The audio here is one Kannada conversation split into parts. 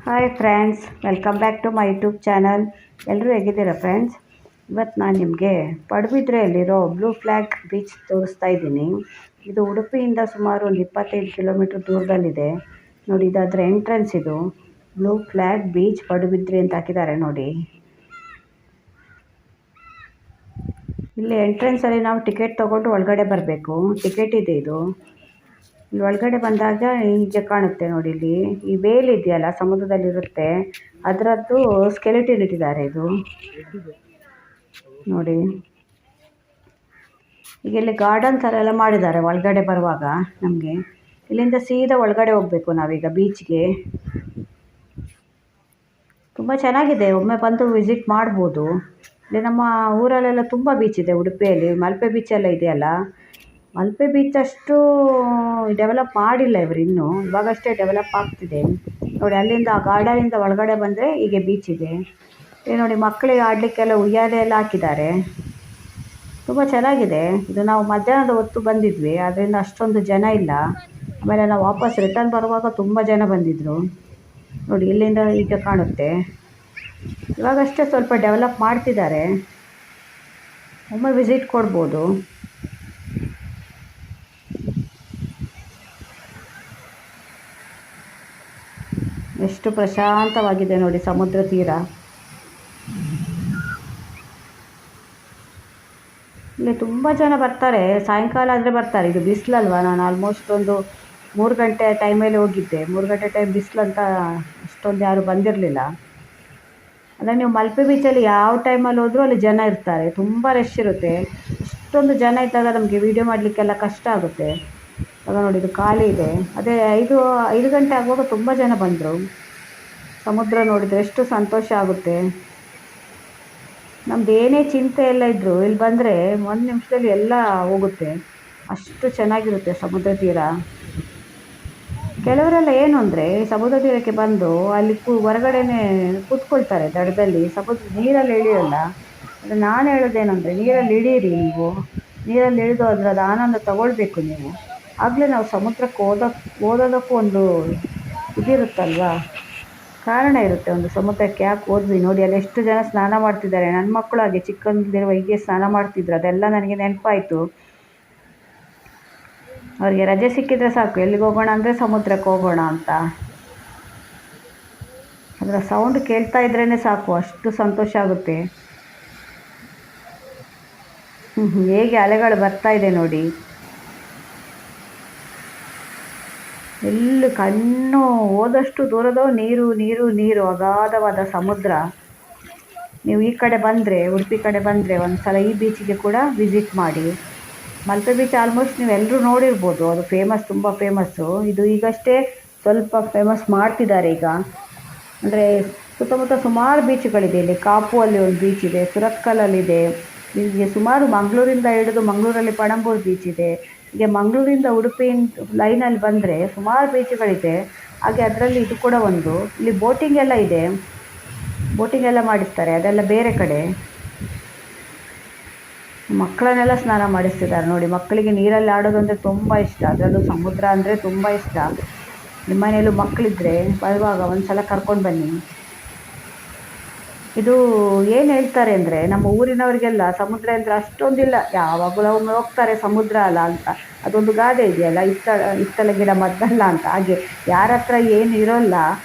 Hi friends, welcome back to my YouTube channel. ಎಲ್ಲರೂ ಹೇಗಿದ್ದೀರಾ ಫ್ರೆಂಡ್ಸ್? ಇವತ್ತು ನಾನು ನಿಮಗೆ ಪಡುಬಿದ್ರೆಯಲ್ಲಿರೋ ಬ್ಲೂ ಫ್ಲ್ಯಾಗ್ ಬೀಚ್ ತೋರಿಸ್ತಾ ಇದ್ದೀನಿ. ಇದು ಉಡುಪಿಯಿಂದ ಸುಮಾರು ಒಂದು 25 ಕಿಲೋಮೀಟ್ರ್ ದೂರದಲ್ಲಿದೆ. ನೋಡಿ, ಇದಾದರೆ ಎಂಟ್ರೆನ್ಸ್. ಇದು ಬ್ಲೂ ಫ್ಲ್ಯಾಗ್ ಬೀಚ್ ಪಡುಬಿದ್ರೆ ಅಂತ ಹಾಕಿದ್ದಾರೆ ನೋಡಿ. ಇಲ್ಲಿ ಎಂಟ್ರೆನ್ಸಲ್ಲಿ ನಾವು ಟಿಕೆಟ್ ತೊಗೊಂಡು ಒಳಗಡೆ ಬರಬೇಕು. ಟಿಕೆಟ್ ಇದೆ ಇದು. ಇಲ್ಲಿ ಒಳಗಡೆ ಬಂದಾಗ ಹೀಗೆ ಕಾಣುತ್ತೆ ನೋಡಿ. ಇಲ್ಲಿ ಈ ವೇಲ್ ಇದೆಯಲ್ಲ, ಸಮುದ್ರದಲ್ಲಿರುತ್ತೆ, ಅದರದ್ದು ಸ್ಕೆಲಿಟನ್ ಇಟ್ಟಿದ್ದಾರೆ ಇದು ನೋಡಿ. ಈಗ ಇಲ್ಲಿ ಗಾರ್ಡನ್ ಥರ ಎಲ್ಲ ಮಾಡಿದ್ದಾರೆ ಒಳಗಡೆ ಬರುವಾಗ. ನಮಗೆ ಇಲ್ಲಿಂದ ಸೀದಾ ಒಳಗಡೆ ಹೋಗಬೇಕು ನಾವೀಗ ಬೀಚ್ಗೆ. ತುಂಬ ಚೆನ್ನಾಗಿದೆ, ಒಮ್ಮೆ ಬಂದು ವಿಸಿಟ್ ಮಾಡ್ಬೋದು. ಇಲ್ಲಿ ನಮ್ಮ ಊರಲ್ಲೆಲ್ಲ ತುಂಬ ಬೀಚ್ ಇದೆ ಉಡುಪಿಯಲ್ಲಿ. ಮಲ್ಪೆ ಬೀಚೆಲ್ಲ ಇದೆಯಲ್ಲ, ಮಲ್ಪೆ ಬೀಚ್ ಅಷ್ಟು ಡೆವಲಪ್ ಮಾಡಿಲ್ಲ ಇವರು ಇನ್ನೂ, ಇವಾಗಷ್ಟೇ ಡೆವಲಪ್ ಆಗ್ತಿದೆ ನೋಡಿ. ಅಲ್ಲಿಂದ ಆ ಗಾರ್ಡನಿಂದ ಒಳಗಡೆ ಬಂದರೆ ಹೀಗೆ ಬೀಚ್ ಇದೆ. ನೋಡಿ, ಮಕ್ಕಳಿಗೆ ಆಡಲಿಕ್ಕೆಲ್ಲ ಉಯ್ಯಾಲೆ ಎಲ್ಲ ಹಾಕಿದ್ದಾರೆ. ತುಂಬ ಚೆನ್ನಾಗಿದೆ ಇದು. ನಾವು ಮಧ್ಯಾಹ್ನದ ಹೊತ್ತು ಬಂದಿದ್ವಿ, ಅದರಿಂದ ಅಷ್ಟೊಂದು ಜನ ಇಲ್ಲ. ಆಮೇಲೆ ನಾವು ವಾಪಸ್ ರಿಟರ್ನ್ ಬರುವಾಗ ತುಂಬ ಜನ ಬಂದಿದ್ದರು ನೋಡಿ. ಇಲ್ಲಿಂದ ಈಗ ಕಾಣುತ್ತೆ. ಇವಾಗಷ್ಟೇ ಸ್ವಲ್ಪ ಡೆವಲಪ್ ಮಾಡ್ತಿದ್ದಾರೆ, ಒಮ್ಮೆ ವಿಸಿಟ್ ಕೊಡ್ಬೋದು. ಎಷ್ಟು ಪ್ರಶಾಂತವಾಗಿದೆ ನೋಡಿ ಸಮುದ್ರ ತೀರ. ಇಲ್ಲಿ ತುಂಬ ಜನ ಬರ್ತಾರೆ, ಸಾಯಂಕಾಲ ಆದರೆ ಬರ್ತಾರೆ. ಇದು ಬಿಸಿಲಲ್ವ, ನಾನು ಆಲ್ಮೋಸ್ಟ್ ಒಂದು 3 ಗಂಟೆ ಟೈಮಲ್ಲಿ ಹೋಗಿದ್ದೆ. 3 ಗಂಟೆ ಟೈಮ್ ಬಿಸಿಲಂತ ಅಷ್ಟೊಂದು ಯಾರು ಬಂದಿರಲಿಲ್ಲ. ಅಲ್ಲ, ನೀವು ಮಲ್ಪೆ ಬೀಚಲ್ಲಿ ಯಾವ ಟೈಮಲ್ಲಿ ಹೋದರೂ ಅಲ್ಲಿ ಜನ ಇರ್ತಾರೆ, ತುಂಬ ರಶ್ ಇರುತ್ತೆ. ಅಷ್ಟೊಂದು ಜನ ಇದ್ದಾಗ ನಮಗೆ ವೀಡಿಯೋ ಮಾಡಲಿಕ್ಕೆಲ್ಲ ಕಷ್ಟ ಆಗುತ್ತೆ. ಆಗ ನೋಡಿ, ಇದು ಖಾಲಿ ಇದೆ. ಅದೇ 5 ಗಂಟೆ ಆಗುವಾಗ ತುಂಬ ಜನ ಬಂದರು. ಸಮುದ್ರ ನೋಡಿದರೆ ಎಷ್ಟು ಸಂತೋಷ ಆಗುತ್ತೆ. ನಮ್ದು ಏನೇ ಚಿಂತೆ ಎಲ್ಲ ಇದ್ದರೂ ಇಲ್ಲಿ ಬಂದರೆ 1 ನಿಮಿಷದಲ್ಲಿ ಎಲ್ಲ ಹೋಗುತ್ತೆ. ಅಷ್ಟು ಚೆನ್ನಾಗಿರುತ್ತೆ ಸಮುದ್ರ ತೀರ. ಕೆಲವರೆಲ್ಲ ಏನು ಅಂದರೆ ಸಮುದ್ರ ತೀರಕ್ಕೆ ಬಂದು ಅಲ್ಲಿ ಹೊರಗಡೆನೇ ಕೂತ್ಕೊಳ್ತಾರೆ ದಡದಲ್ಲಿ, ನೀರಲ್ಲಿ ಇಳಿಯೋಲ್ಲ. ಅದು ನಾನು ಹೇಳೋದೇನೆಂದರೆ, ನೀರಲ್ಲಿ ಇಳೀರಿ ನೀವು. ನೀರಲ್ಲಿ ಇಳಿದು ಅದರದ್ದು ಆನಂದ ತಗೊಳ್ಬೇಕು ನೀವು. ಆಗಲೇ ನಾವು ಸಮುದ್ರಕ್ಕೆ ಓದೋದಕ್ಕೂ ಒಂದು ಇದಿರುತ್ತಲ್ವ, ಕಾರಣ ಇರುತ್ತೆ. ಒಂದು ಸಮುದ್ರಕ್ಕೆ ಯಾಕೆ ಹೋದ್ವಿ ನೋಡಿ. ಅಲ್ಲಿ ಎಷ್ಟು ಜನ ಸ್ನಾನ ಮಾಡ್ತಿದ್ದಾರೆ. ನನ್ನ ಮಕ್ಕಳು ಹಾಗೆ ಚಿಕ್ಕಂದಿರುವ ಹೀಗೆ ಸ್ನಾನ ಮಾಡ್ತಿದ್ರು. ಅದೆಲ್ಲ ನನಗೆ ನೆನಪಾಯಿತು. ಅವರಿಗೆ ರಜೆ ಸಿಕ್ಕಿದರೆ ಸಾಕು, ಎಲ್ಲಿಗೆ ಹೋಗೋಣ ಅಂದರೆ ಸಮುದ್ರಕ್ಕೆ ಹೋಗೋಣ ಅಂತ. ಅದರ ಸೌಂಡ್ ಕೇಳ್ತಾ ಇದ್ರೇ ಸಾಕು, ಅಷ್ಟು ಸಂತೋಷ ಆಗುತ್ತೆ. ಹೇಗೆ ಅಲೆಗಳು ಬರ್ತಾ ಇದೆ ನೋಡಿ. ಎಲ್ಲಿ ಕಣ್ಣು ಹೋದಷ್ಟು ದೂರದೋ ನೀರು ನೀರು ನೀರು, ಅಗಾಧವಾದ ಸಮುದ್ರ. ನೀವು ಈ ಕಡೆ ಬಂದರೆ, ಉಡುಪಿ ಕಡೆ ಬಂದರೆ ಒಂದು ಸಲ ಈ ಬೀಚಿಗೆ ಕೂಡ ವಿಸಿಟ್ ಮಾಡಿ. ಮಲ್ಪೆ ಬೀಚ್ ಆಲ್ಮೋಸ್ಟ್ ನೀವು ಎಲ್ಲರೂ ನೋಡಿರ್ಬೋದು, ಅದು ಫೇಮಸ್, ತುಂಬ ಫೇಮಸ್ಸು. ಇದು ಈಗಷ್ಟೇ ಸ್ವಲ್ಪ ಫೇಮಸ್ ಮಾಡ್ತಿದ್ದಾರೆ ಈಗ. ಅಂದರೆ ಸುತ್ತಮುತ್ತ ಸುಮಾರು ಬೀಚ್ಗಳಿದೆ. ಇಲ್ಲಿ ಕಾಪು ಅಲ್ಲಿ ಒಂದು ಬೀಚ್ ಇದೆ, ಸುರತ್ಕಲ್ಲಲ್ಲಿದೆ. ಹೀಗೆ ಸುಮಾರು ಮಂಗಳೂರಿಂದ ಹಿಡಿದು ಮಂಗಳೂರಲ್ಲಿ ಪಣಂಬೂರು ಬೀಚ್ ಇದೆ. ಹೀಗೆ ಮಂಗಳೂರಿಂದ ಉಡುಪಿ ಲೈನಲ್ಲಿ ಬಂದರೆ ಸುಮಾರು ಬೀಚ್ಗಳಿದೆ. ಹಾಗೆ ಅದರಲ್ಲಿ ಇದು ಕೂಡ ಒಂದು. ಇಲ್ಲಿ ಬೋಟಿಂಗ್ ಎಲ್ಲ ಇದೆ, ಬೋಟಿಂಗ್ ಎಲ್ಲ ಮಾಡಿಸ್ತಾರೆ, ಅದೆಲ್ಲ ಬೇರೆ ಕಡೆ. ಮಕ್ಕಳನ್ನೆಲ್ಲ ಸ್ನಾನ ಮಾಡಿಸ್ತಿದ್ದಾರೆ ನೋಡಿ. ಮಕ್ಕಳಿಗೆ ನೀರಲ್ಲಿ ಆಡೋದು ಅಂದರೆ ತುಂಬ ಇಷ್ಟ, ಅದರಲ್ಲೂ ಸಮುದ್ರ ಅಂದರೆ ತುಂಬ ಇಷ್ಟ. ನಿಮ್ಮ ಮನೆಯಲ್ಲೂ ಮಕ್ಕಳಿದ್ದರೆ ಬರುವಾಗ ಒಂದು ಸಲ ಕರ್ಕೊಂಡು ಬನ್ನಿ. ಇದು ಏನು ಹೇಳ್ತಾರೆ ಅಂದರೆ, ನಮ್ಮ ಊರಿನವರಿಗೆಲ್ಲ ಸಮುದ್ರ ಅಂದರೆ ಅಷ್ಟೊಂದಿಲ್ಲ, ಯಾವಾಗಲೂ ಒಮ್ಮೆ ಹೋಗ್ತಾರೆ ಸಮುದ್ರ ಅಲ್ಲ ಅಂತ. ಅದೊಂದು ಗಾದೆ ಇದೆಯಲ್ಲ, ಇತ್ತಲ ಗಿಡ ಮದ್ದಲ್ಲ ಅಂತ. ಹಾಗೆ ಯಾರ ಹತ್ರ ಏನು ಇರೋಲ್ಲ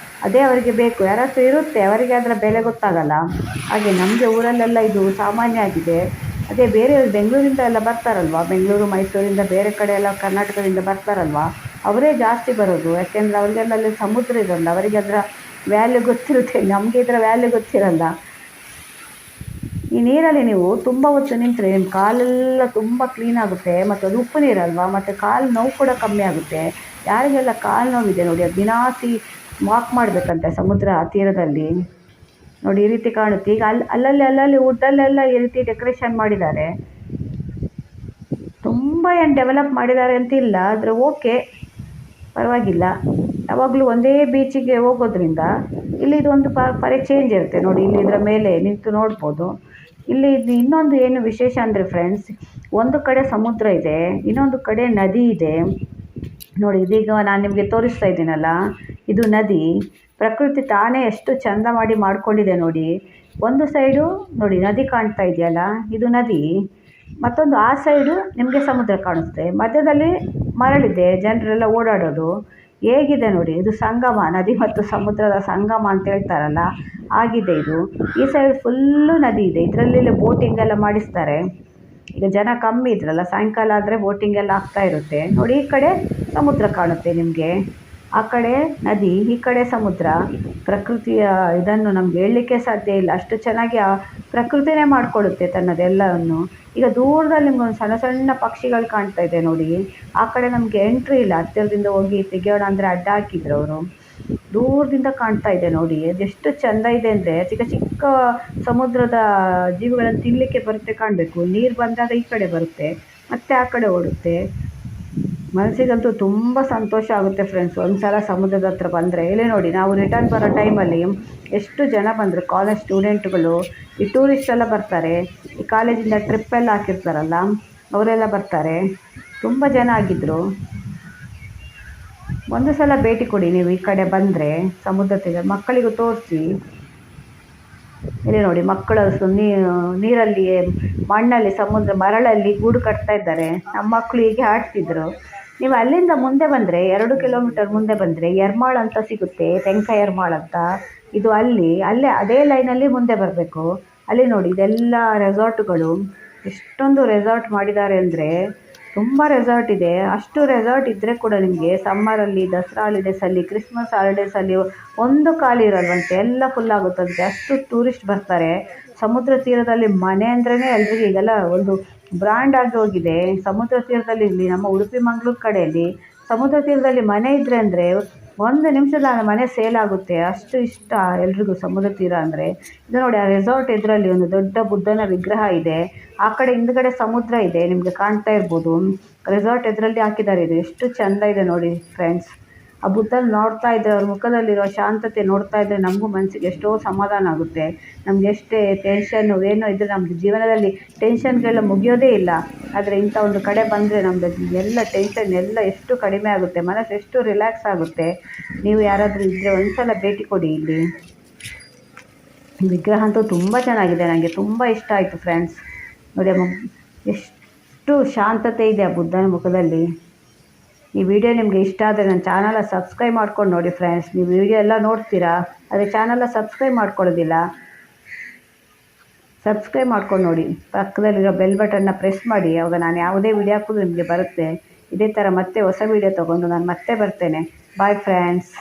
ಅದೇ ಅವರಿಗೆ ಬೇಕು. ಯಾರ ಹತ್ರ ಇರುತ್ತೆ ಅವರಿಗೆ ಅದರ ಬೆಲೆ ಗೊತ್ತಾಗಲ್ಲ. ಹಾಗೆ ನಮಗೆ ಊರಲ್ಲೆಲ್ಲ ಇದು ಸಾಮಾನ್ಯ ಆಗಿದೆ. ಅದೇ ಬೇರೆ ಬೆಂಗಳೂರಿಂದ ಎಲ್ಲ ಬರ್ತಾರಲ್ವ, ಬೆಂಗಳೂರು ಮೈಸೂರಿಂದ ಬೇರೆ ಕಡೆ ಎಲ್ಲ ಕರ್ನಾಟಕದಿಂದ ಬರ್ತಾರಲ್ವ, ಅವರೇ ಜಾಸ್ತಿ ಬರೋದು. ಯಾಕೆಂದರೆ ಅವರಿಗೆಲ್ಲ ಅಲ್ಲಿ ಸಮುದ್ರ ಇರೋಲ್ಲ, ಅವರಿಗೆ ಅದರ ವ್ಯಾಲ್ಯೂ ಗೊತ್ತಿರುತ್ತೆ. ನಮಗೆ ಇದರ ವ್ಯಾಲ್ಯೂ ಗೊತ್ತಿರಲ್ಲ. ಈ ನೀರಲ್ಲಿ ನೀವು ತುಂಬ ಹೊತ್ತು ನಿಂತರೆ ನಿಮ್ಮ ಕಾಲೆಲ್ಲ ತುಂಬ ಕ್ಲೀನ್ ಆಗುತ್ತೆ. ಮತ್ತು ಅದು ಉಪ್ಪು ನೀರಲ್ವ, ಮತ್ತು ಕಾಲು ನೋವು ಕೂಡ ಕಮ್ಮಿ ಆಗುತ್ತೆ. ಯಾರಿಗೆಲ್ಲ ಕಾಲು ನೋವಿದೆ ನೋಡಿ, ಅದು ದಿನಾಸಿ ವಾಕ್ ಮಾಡಬೇಕಂತೆ ಸಮುದ್ರ ತೀರದಲ್ಲಿ. ನೋಡಿ, ಈ ರೀತಿ ಕಾಣುತ್ತೆ. ಈಗ ಅಲ್ಲಲ್ಲಿ ವುಡ್ಡಲ್ಲೆಲ್ಲ ಈ ರೀತಿ ಡೆಕೋರೇಷನ್ ಮಾಡಿದ್ದಾರೆ. ತುಂಬ ಏನು ಡೆವಲಪ್ ಮಾಡಿದ್ದಾರೆ ಅಂತಿಲ್ಲ, ಆದರೆ ಓಕೆ, ಪರವಾಗಿಲ್ಲ. ಯಾವಾಗಲೂ ಒಂದೇ ಬೀಚಿಗೆ ಹೋಗೋದ್ರಿಂದ ಇಲ್ಲಿ ಇದೊಂದು ಪರಿ ಚೇಂಜ್ ಇರುತ್ತೆ ನೋಡಿ. ಇಲ್ಲಿ ಇದರ ಮೇಲೆ ನಿಂತು ನೋಡ್ಬೋದು. ಇಲ್ಲಿ ಇದು ಇನ್ನೊಂದು ಏನು ವಿಶೇಷ ಅಂದರೆ ಫ್ರೆಂಡ್ಸ್, ಒಂದು ಕಡೆ ಸಮುದ್ರ ಇದೆ, ಇನ್ನೊಂದು ಕಡೆ ನದಿ ಇದೆ ನೋಡಿ. ಇದೀಗ ನಾನು ನಿಮಗೆ ತೋರಿಸ್ತಾ ಇದ್ದೀನಲ್ಲ, ಇದು ನದಿ. ಪ್ರಕೃತಿ ತಾನೇ ಎಷ್ಟು ಚಂದ ಮಾಡಿ ಮಾಡ್ಕೊಂಡಿದೆ ನೋಡಿ. ಒಂದು ಸೈಡು ನೋಡಿ ನದಿ ಕಾಣ್ತಾ ಇದೆಯಲ್ಲ, ಇದು ನದಿ. ಮತ್ತೊಂದು ಆ ಸೈಡು ನಿಮಗೆ ಸಮುದ್ರ ಕಾಣಿಸುತ್ತೆ. ಮಧ್ಯದಲ್ಲಿ ಮರಳಿದೆ, ಜನರೆಲ್ಲ ಓಡಾಡೋದು. ಹೇಗಿದೆ ನೋಡಿ, ಇದು ಸಂಗಮ, ನದಿ ಮತ್ತು ಸಮುದ್ರದ ಸಂಗಮ ಅಂತ ಹೇಳ್ತಾರಲ್ಲ, ಆಗಿದೆ ಇದು. ಈ ಸೈಡ್ ಫುಲ್ಲು ನದಿ ಇದೆ. ಇದರಲ್ಲಿ ಬೋಟಿಂಗ್ ಎಲ್ಲ ಮಾಡಿಸ್ತಾರೆ. ಈಗ ಜನ ಕಮ್ಮಿ ಇದ್ರಲ್ಲ, ಸಾಯಂಕಾಲ ಆದರೆ ಬೋಟಿಂಗ್ ಎಲ್ಲ ಆಗ್ತಾ ಇರುತ್ತೆ ನೋಡಿ. ಈ ಕಡೆ ಸಮುದ್ರ ಕಾಣುತ್ತೆ ನಿಮಗೆ, ಆ ಕಡೆ ನದಿ, ಈ ಕಡೆ ಸಮುದ್ರ. ಪ್ರಕೃತಿಯ ಇದನ್ನು ನಮ್ಗೆ ಹೇಳಲಿಕ್ಕೆ ಸಾಧ್ಯ ಇಲ್ಲ, ಅಷ್ಟು ಚೆನ್ನಾಗಿ ಆ ಪ್ರಕೃತಿನೇ ಮಾಡಿಕೊಡುತ್ತೆ ತನ್ನದೆಲ್ಲವನ್ನು. ಈಗ ದೂರದಲ್ಲಿ ನಿಮ್ಗೊಂದು ಸಣ್ಣ ಸಣ್ಣ ಪಕ್ಷಿಗಳು ಕಾಣ್ತಾ ಇದೆ ನೋಡಿ. ಆ ಕಡೆ ನಮಗೆ ಎಂಟ್ರಿ ಇಲ್ಲ, ಹತ್ತಿರದಿಂದ ಹೋಗಿ ತೆಗೆಯೋಣ ಅಂದರೆ ಅಡ್ಡ ಹಾಕಿದ್ರು ಅವರು. ದೂರದಿಂದ ಕಾಣ್ತಾ ಇದೆ ನೋಡಿ, ಅದೆಷ್ಟು ಚೆಂದ ಇದೆ ಅಂದರೆ. ಚಿಕ್ಕ ಚಿಕ್ಕ ಸಮುದ್ರದ ಜೀವಿಗಳನ್ನು ತಿನ್ನಲಿಕ್ಕೆ ಬರುತ್ತೆ ಕಾಣಬೇಕು. ನೀರು ಬಂದಾಗ ಈ ಕಡೆ ಬರುತ್ತೆ, ಮತ್ತೆ ಆ ಕಡೆ ಓಡುತ್ತೆ. ಮನಸ್ಸಿಗಂತೂ ತುಂಬ ಸಂತೋಷ ಆಗುತ್ತೆ ಫ್ರೆಂಡ್ಸ್ ಒಂದು ಸಲ ಸಮುದ್ರದ ಹತ್ರ ಬಂದರೆ. ಇಲ್ಲಿ ನೋಡಿ, ನಾವು ರಿಟರ್ನ್ ಬರೋ ಟೈಮಲ್ಲಿ ಎಷ್ಟು ಜನ ಬಂದರು. ಕಾಲೇಜ್ ಸ್ಟೂಡೆಂಟ್ಗಳು, ಈ ಟೂರಿಸ್ಟ್ ಎಲ್ಲ ಬರ್ತಾರೆ, ಈ ಕಾಲೇಜಿಂದ ಟ್ರಿಪ್ ಎಲ್ಲ ಹಾಕಿರ್ತಾರಲ್ಲ ಅವರೆಲ್ಲ ಬರ್ತಾರೆ. ತುಂಬ ಜನ ಆಗಿದ್ದರು. ಒಂದು ಸಲ ಭೇಟಿ ಕೊಡಿ ನೀವು ಈ ಕಡೆ ಬಂದರೆ ಸಮುದ್ರ ತೀರ. ಮಕ್ಕಳಿಗೂ ತೋರಿಸಿ. ಇಲ್ಲಿ ನೋಡಿ, ಮಕ್ಕಳು ನೀರಲ್ಲಿ, ಮಣ್ಣಲ್ಲಿ, ಸಮುದ್ರ ಮರಳಲ್ಲಿ ಗೂಡು ಕಟ್ತಾ ಇದ್ದಾರೆ. ನಮ್ಮ ಮಕ್ಕಳು ಹೀಗೆ ಆಡ್ತಿದ್ರು. ನೀವು ಅಲ್ಲಿಂದ ಮುಂದೆ ಬಂದರೆ 2 ಕಿಲೋಮೀಟರ್ ಮುಂದೆ ಬಂದರೆ ಎರ್ಮಾಳ್ ಅಂತ ಸಿಗುತ್ತೆ, ತೆಂಕ ಎರ್ಮಾಳ್ ಅಂತ. ಇದು ಅಲ್ಲೇ ಅದೇ ಲೈನಲ್ಲಿ ಮುಂದೆ ಬರಬೇಕು. ಅಲ್ಲಿ ನೋಡಿ, ಇದೆಲ್ಲ ರೆಸಾರ್ಟ್ಗಳು. ಎಷ್ಟೊಂದು ರೆಸಾರ್ಟ್ ಮಾಡಿದ್ದಾರೆ ಅಂದರೆ ತುಂಬ ರೆಸಾರ್ಟ್ ಇದೆ. ಅಷ್ಟು ರೆಸಾರ್ಟ್ ಇದ್ದರೆ ಕೂಡ ನಿಮಗೆ ಸಮ್ಮರಲ್ಲಿ, ದಸರಾ ಹಾಲಿಡೇಸಲ್ಲಿ, ಕ್ರಿಸ್ಮಸ್ ಹಾಲಿಡೇಸಲ್ಲಿ ಒಂದು ಖಾಲಿ ಇರಲ್ವಂತೆ, ಎಲ್ಲ ಫುಲ್ ಆಗುತ್ತಂತೆ. ಅಷ್ಟು ಟೂರಿಸ್ಟ್ ಬರ್ತಾರೆ. ಸಮುದ್ರ ತೀರದಲ್ಲಿ ಮನೆ ಅಂದ್ರೇ ಎಲ್ರಿಗೂ ಈಗೆಲ್ಲ ಒಂದು ಬ್ರ್ಯಾಂಡ್ ಆಗಿ ಹೋಗಿದೆ. ಸಮುದ್ರ ತೀರದಲ್ಲಿ ಇಲ್ಲಿ ನಮ್ಮ ಉಡುಪಿ ಮಂಗಳೂರು ಕಡೆಯಲ್ಲಿ ಸಮುದ್ರ ತೀರದಲ್ಲಿ ಮನೆ ಇದ್ದರೆ ಅಂದರೆ 1 ನಿಮಿಷದ ಮನೆ ಸೇಲ್ ಆಗುತ್ತೆ, ಅಷ್ಟು ಇಷ್ಟ ಎಲ್ರಿಗೂ ಸಮುದ್ರ ತೀರ ಅಂದರೆ. ಇದು ನೋಡಿ, ಆ ರೆಸಾರ್ಟ್ ಎದುರಲ್ಲಿ ಒಂದು ದೊಡ್ಡ ಬುದ್ಧನ ವಿಗ್ರಹ ಇದೆ. ಆ ಕಡೆ ಹಿಂದ್ಗಡೆ ಸಮುದ್ರ ಇದೆ, ನಿಮಗೆ ಕಾಣ್ತಾ ಇರ್ಬೋದು. ರೆಸಾರ್ಟ್ ಎದುರಲ್ಲಿ ಹಾಕಿದ್ದಾರೆ. ಇದು ಎಷ್ಟು ಚೆಂದ ಇದೆ ನೋಡಿ ಫ್ರೆಂಡ್ಸ್. ಆ ಬುದ್ಧನ ನೋಡ್ತಾ ಇದ್ದರೆ, ಅವ್ರ ಮುಖದಲ್ಲಿರೋ ಶಾಂತತೆ ನೋಡ್ತಾ ಇದ್ದರೆ ನಮಗೂ ಮನಸ್ಸಿಗೆ ಎಷ್ಟೋ ಸಮಾಧಾನ ಆಗುತ್ತೆ. ನಮ್ಗೆ ಎಷ್ಟೇ ಟೆನ್ಷನ್ನು ಏನೋ ಇದ್ದರೆ ನಮ್ಮದು ಜೀವನದಲ್ಲಿ ಟೆನ್ಷನ್ಗೆಲ್ಲ ಮುಗಿಯೋದೇ ಇಲ್ಲ. ಆದರೆ ಇಂಥ ಒಂದು ಕಡೆ ಬಂದರೆ ನಮ್ಮದು ಎಲ್ಲ ಟೆನ್ಷನ್ ಎಲ್ಲ ಎಷ್ಟು ಕಡಿಮೆ ಆಗುತ್ತೆ, ಮನಸ್ಸು ಎಷ್ಟು ರಿಲ್ಯಾಕ್ಸ್ ಆಗುತ್ತೆ. ನೀವು ಯಾರಾದರೂ ಇದ್ದರೆ ಒಂದು ಸಲ ಭೇಟಿ ಕೊಡಿ. ಇಲ್ಲಿ ವಿಗ್ರಹ ಅಂತೂ ತುಂಬ ಚೆನ್ನಾಗಿದೆ, ನನಗೆ ತುಂಬ ಇಷ್ಟ ಆಯಿತು ಫ್ರೆಂಡ್ಸ್. ನೋಡಿ, ಎಷ್ಟು ಶಾಂತತೆ ಇದೆ ಆ ಬುದ್ಧನ ಮುಖದಲ್ಲಿ. ಈ ವಿಡಿಯೋ ನಿಮಗೆ ಇಷ್ಟ ಆದರೆ ನನ್ನ ಚಾನಲ ಸಬ್ಸ್ಕ್ರೈಬ್ ಮಾಡ್ಕೊಂಡು ನೋಡಿ ಫ್ರೆಂಡ್ಸ್. ನೀವು ವಿಡಿಯೋ ಎಲ್ಲ ನೋಡ್ತೀರಾ, ಆದರೆ ಚಾನಲ ಸಬ್ಸ್ಕ್ರೈಬ್ ಮಾಡ್ಕೊಳ್ಳೋದಿಲ್ಲ. ಸಬ್ಸ್ಕ್ರೈಬ್ ಮಾಡ್ಕೊಂಡು ನೋಡಿ, ಪಕ್ಕದಲ್ಲಿರೋ ಬೆಲ್ ಬಟನ್ನ ಪ್ರೆಸ್ ಮಾಡಿ. ಆವಾಗ ನಾನು ಯಾವುದೇ ವಿಡಿಯೋ ಹಾಕೋದು ನಿಮಗೆ ಬರುತ್ತೆ. ಇದೇ ಥರ ಮತ್ತೆ ಹೊಸ ವಿಡಿಯೋ ತೊಗೊಂಡು ನಾನು ಮತ್ತೆ ಬರ್ತೇನೆ. Bye friends.